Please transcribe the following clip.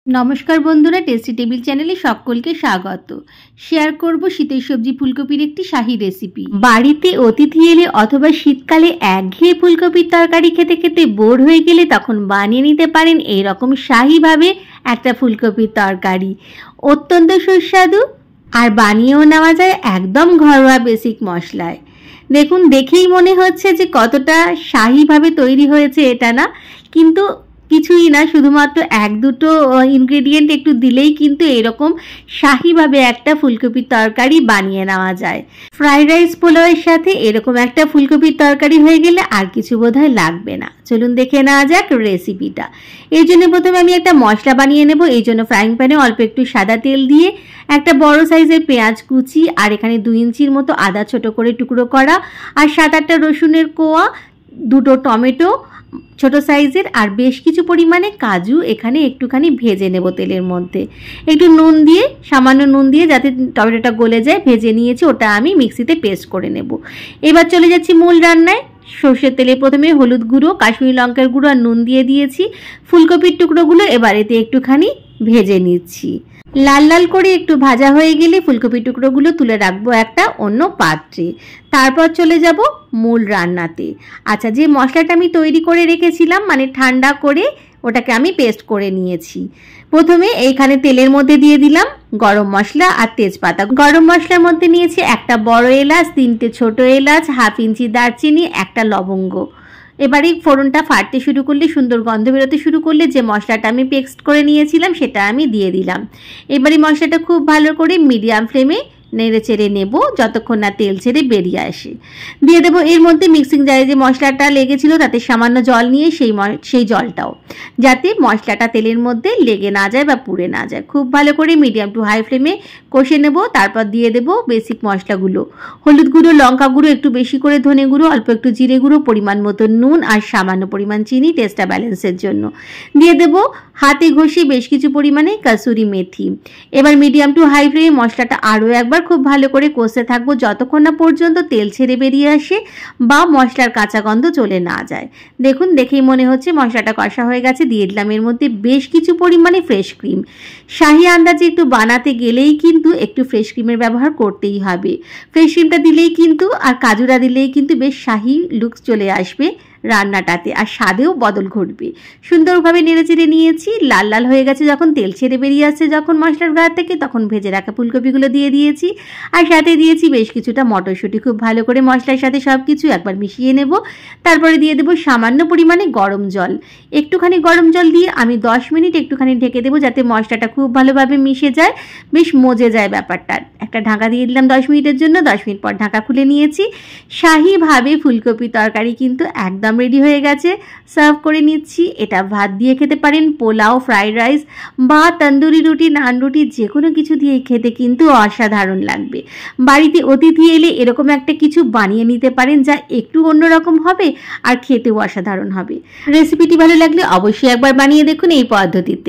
नमस्कार बंधुरा tasty table चैनेले सकलके स्वागत। शेयर करब शीतेर सब्जी फुलकपिर एकटी शाही रेसिपि। बाड़ीते अतिथि एले अथवा शीतकाले एकघेये फुलकपिर तरकारी खेते खेते बोर हये गेले तखन बानिये निते पारेन एई रकम शाही भावे एकटा फुलकपिर तरकारी। अत्यंत सुस्वादु और बानिয়েও নেওয়া যায় एकदम घरोয়া बेसिक मशलाय। देखुन देखेই मने হচ্ছে যে কতটা শাহী ভাবে তৈরি হয়েছে এটা না, কিন্তু কিছুই না, শুধুমাত্র এক দুটো ইনগ্রেডিয়েন্ট একটু দিলেই কিন্তু এরকম শাহীভাবে একটা ফুলকপির তরকারি বানিয়ে নেওয়া যায়। ফ্রাইড রাইস পোলাওয়ের সাথে এরকম একটা ফুলকপির তরকারি হয়ে গেলে আর কিছু বোধহয় লাগবে না। চলুন দেখে নেওয়া যাক রেসিপিটা। এর জন্য প্রথমে আমি একটা মশলা বানিয়ে নেব। এই জন্য ফ্রাইং প্যানে অল্প একটু সাদা তেল দিয়ে একটা বড় সাইজের পেঁয়াজ কুচি আর এখানে 2 ইঞ্চির মতো আদা ছোট করে টুকরো করা আর 7-8টা রসুনের কোয়া, দুটো টমেটো ছোট সাইজের আর বেশ কিছু পরিমাণে কাজু এখানে একটুখানি ভেজে নেব তেলের মধ্যে। একটু নুন দিয়ে, সামান্য নুন দিয়ে যাতে টমেটোটা গলে যায় ভেজে নিয়েছি, ওটা আমি মিক্সিতে পেস্ট করে নেব। এবার চলে যাচ্ছি মূল রান্নায়। সর্ষের তেলে প্রথমে হলুদ গুঁড়ো, কাশ্মীরি লঙ্কার গুঁড়ো আর নুন দিয়ে দিয়েছি। ফুলকপির টুকরোগুলো এবার এতে একটুখানি ভেজে নিচ্ছি। লাল লাল করে একটু ভাজা হয়ে গেলে ফুলকপির টুকরোগুলো তুলে রাখবো একটা অন্য পাত্রে। তারপর চলে যাব মূল রান্নাতে। আচ্ছা, যে মশলাটা আমি তৈরি করে রেখেছিলাম মানে ঠান্ডা করে ওটাকে আমি পেস্ট করে নিয়েছি। প্রথমে এইখানে তেলের মধ্যে দিয়ে দিলাম গরম মশলা আর তেজপাতা। গরম মশলার মধ্যে নিয়েছি একটা বড় এলাচ, 3টে ছোট এলাচ, 1/2 ইঞ্চি দারচিনি, একটা লবঙ্গ। এবারে ফোড়নটা ফাটতে শুরু করলে, সুন্দর গন্ধ বেরোতে শুরু করলে যে মশলাটা আমি পেস্ট করে নিয়েছিলাম সেটা আমি দিয়ে দিলাম। এবারে মশলাটা খুব ভালো করে মিডিয়াম ফ্লেমে নেড়ে চেড়ে নেব যতক্ষণ না তেল ছেড়ে বেরিয়ে আসে। দিয়ে দেবো এর মধ্যে মিক্সিং জারে যে মশলাটা লেগেছিল তাতে সামান্য জল নিয়ে সেই জলটাও, যাতে মশলাটা তেলের মধ্যে লেগে না যায় বা পুড়ে না যায়। খুব ভালো করে মিডিয়াম টু হাই ফ্লেমে কষে নেব। তারপর দিয়ে দেবো বেসিক মশলাগুলো, হলুদ গুঁড়ো, লঙ্কা গুঁড়ো একটু বেশি করে, ধনে গুঁড়ো, অল্প একটু জিরে গুঁড়ো, পরিমাণ মতো নুন আর সামান্য পরিমাণ চিনি টেস্টটা ব্যালেন্সের জন্য। দিয়ে দেবো হাতে ঘষে বেশ কিছু পরিমাণে কাসুরি মেথি। এবার মিডিয়াম টু হাই ফ্লেমে মশলাটা আরও একবার খুব ভালো করে কষতে থাকবো যতক্ষণ না পর্যন্ত তেল ছেড়ে বেরিয়ে আসে বা মশলার কাঁচা গন্ধ চলে না যায়। দেখুন, দেখেই মনে হচ্ছে মশলাটা কষা হয়ে গেছে। দিয়ে দিলাম এর মধ্যে বেশ কিছু পরিমাণে ফ্রেশ ক্রিম। শাহি আন্দাজে একটু বানাতে গেলেই কিন্তু একটু ফ্রেশ ক্রিমের ব্যবহার করতেই হবে। ফ্রেশ ক্রিমটা দিলেই কিন্তু আর কাজুরা দিলেই কিন্তু বেশ শাহি লুকস চলে আসবে রান্নাটাতে আর স্বাদেও বদল ঘটবে। সুন্দরভাবে নেড়েচেড়ে নিয়েছি। লাল লাল হয়ে গেছে যখন, তেল ছেড়ে বেরিয়ে আসছে যখন মশলার গা থেকে, তখন ভেজে রাখা ফুলকপিগুলো দিয়ে দিয়েছি আর সাথে দিয়েছি বেশ কিছুটা মটরশুঁটি। খুব ভালো করে মশলার সাথে সব কিছু একবার মিশিয়ে নেব। তারপরে দিয়ে দেবো সামান্য পরিমাণে গরম জল। একটুখানি গরম জল দিয়ে আমি 10 মিনিট একটুখানি ঢেকে দেবো যাতে মশলাটা খুব ভালোভাবে মিশে যায়, বেশ মজে যায় ব্যাপারটা। একটা ঢাকা দিয়ে দিলাম 10 মিনিটের জন্য। 10 মিনিট পর ঢাকা খুলে নিয়েছি। শাহিভাবে ফুলকপি তরকারি কিন্তু একদম রেডি হয়ে গেছে। সার্ভ করে নিচ্ছি। এটা ভাত দিয়ে খেতে পারেন, পোলাও, ফ্রাইড রাইস বা তন্দুরি রুটি, নান রুটি, যে কোনো কিছু দিয়ে খেতে কিন্তু অসাধারণ লাগবে। বাড়িতে অতিথি এলে এরকম একটা কিছু বানিয়ে নিতে পারেন যা একটু অন্যরকম হবে আর খেতেও অসাধারণ হবে। রেসিপিটি ভালো লাগলে অবশ্যই একবার বানিয়ে দেখুন এই পদ্ধতিতে।